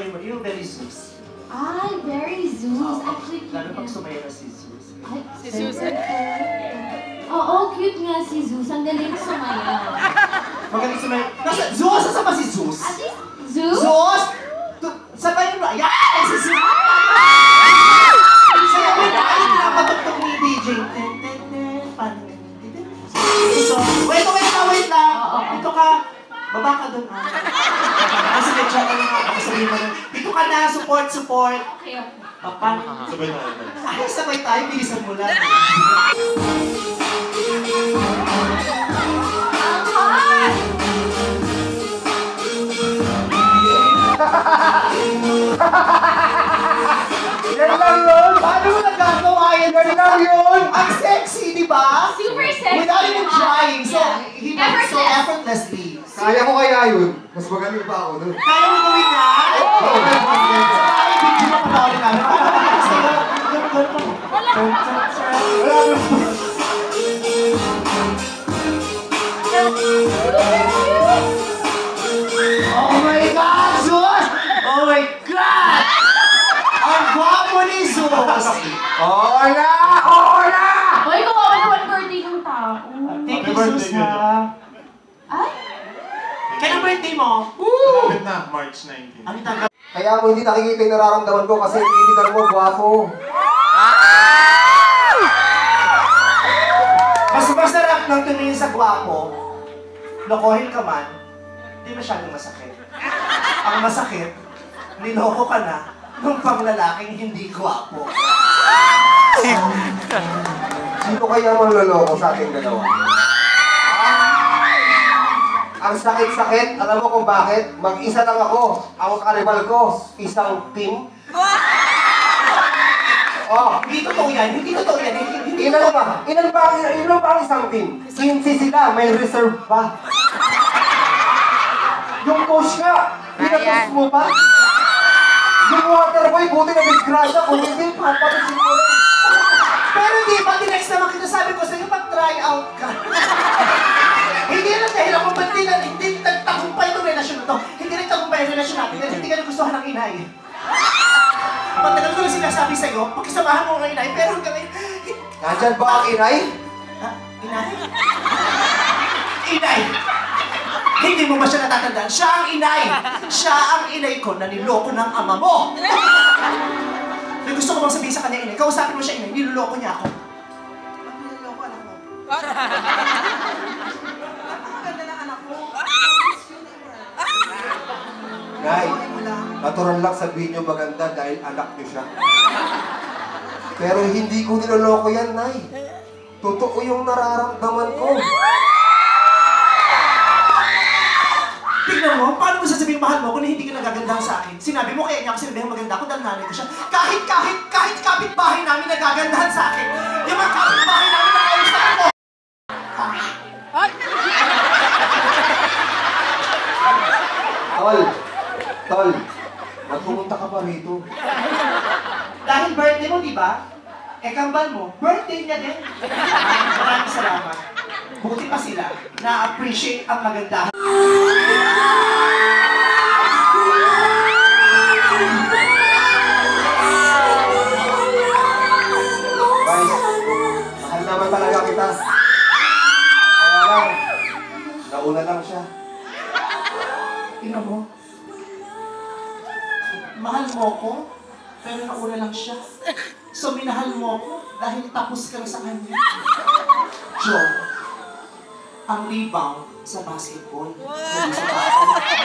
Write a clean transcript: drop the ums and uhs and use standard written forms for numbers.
Yung very Zeus. Ay, very Zeus. Actually, cute. Lalo pag sumaya na si Zeus. Ay, Si Susan. Oo, cute nga si Zeus. Ang galing sumayaw. Magaling sumaya. Zeus! Saan ba si Zeus? Ate, Zeus? Zeus! Sabay yung yan! Si Zeus! Saya mo na! Napatugtog ni DJ. So, wait lang! Dito ka! Baba ka doon. Kasi medyo ka lang ako sabihin mo nun. Dito ka na! Support! Okay. Paano? Sabay na. Ay, sabay tayo. Bilisan mo lang. Yan lang yun! Paano mo nagagawa yan? Yan lang yun! Ang sexy, di ba? Super sexy. Without even trying. So, he did it so Effortless. effortlessly. Kaya ko kaya yun. Mas magaling pa ako nun. Kaya mo gawin yan? Oo! Ay, video na panoorin namin. Oh my God, Zeus! Oh my God! Ang gwapo ni Zeus! Oo na! Oo na! Hoy, kawawa naman birthday ng tao. Thank you, Happy Zeus, birthday, ha? Ay, Kailan birthday mo? Malapit na, March 19. Ang taga. Kaya mo hindi nakikita yung nararamdaman ko kasi tinitignan mo, gwapo. Mas masarap ng tumingin sa gwapo, lokohin ka man, di masyadong masakit. Ang masakit, niloko ka na nung panglalaking hindi gwapo. Sino kaya manloloko sa ating dalawa? Ang sakit-sakit, alam mo kung bakit? Mag-isa lang ako. Ang karibal ko, isang team. Oh, Hindi totoo yan, hindi totoo yan. Hindi ilan ba? Ilan ba ang isang team? 15 sila, may reserve pa. Yung coach nga, pinatos mo ba? Yung waterboy, buti na disgrasya. Kung hindi, papatusin mo rin. Pero di ba, tinext naman kita, sabi ko sa'yo, mag-try out ka. Hindi na dahil ako ba't hindi nagtagumpay itong relasyon na to. Hindi nagtagumpay ang relasyon natin dahil hindi ka nagustuhan ng inay. Patagal ko na sinasabi sa'yo, pakisamahan mo ang inay, pero hanggang ngayon, Nandyan ba ang inay? ha? Inay? Inay! Hindi mo ba siya natatandaan? Siya ang inay! Siya ang inay ko na niloko ng ama mo! May gusto ko bang sabihin sa kanya inay? Kausapin mo siya inay, niloloko niya ako. Ba't niloloko anak mo? Napakaganda ng anak mo. Nay, natural lang sabihin niyo maganda dahil anak niyo siya. Pero hindi ko niloloko yan, Nay. Totoo yung nararamdaman ko. Tignan mo, paano mo sasabihin mahal mo kung hindi ka nagagandahan sa akin? Sinabi mo kaya niya ako sinabihin maganda ako dahil nanay ko siya. Kahit kapitbahay namin nagagandahan sa akin. Yung mga kapitbahay namin nakaustahan ko. Tol, magpupunta ka pa rito. Dahil birthday mo, di ba? Eh, kambal mo, birthday niya din. Maraming salamat. Buti pa sila na-appreciate ang magandahan. Guys, mahal naman talaga kita. Kaya lang, nauna lang siya. Tingnan mo. Mahal mo ko, pero nauna lang siya. So, minahal mo ko dahil tapos ka na sa kanya. Joe, ang rebound sa basketball. Hindi sa basketball.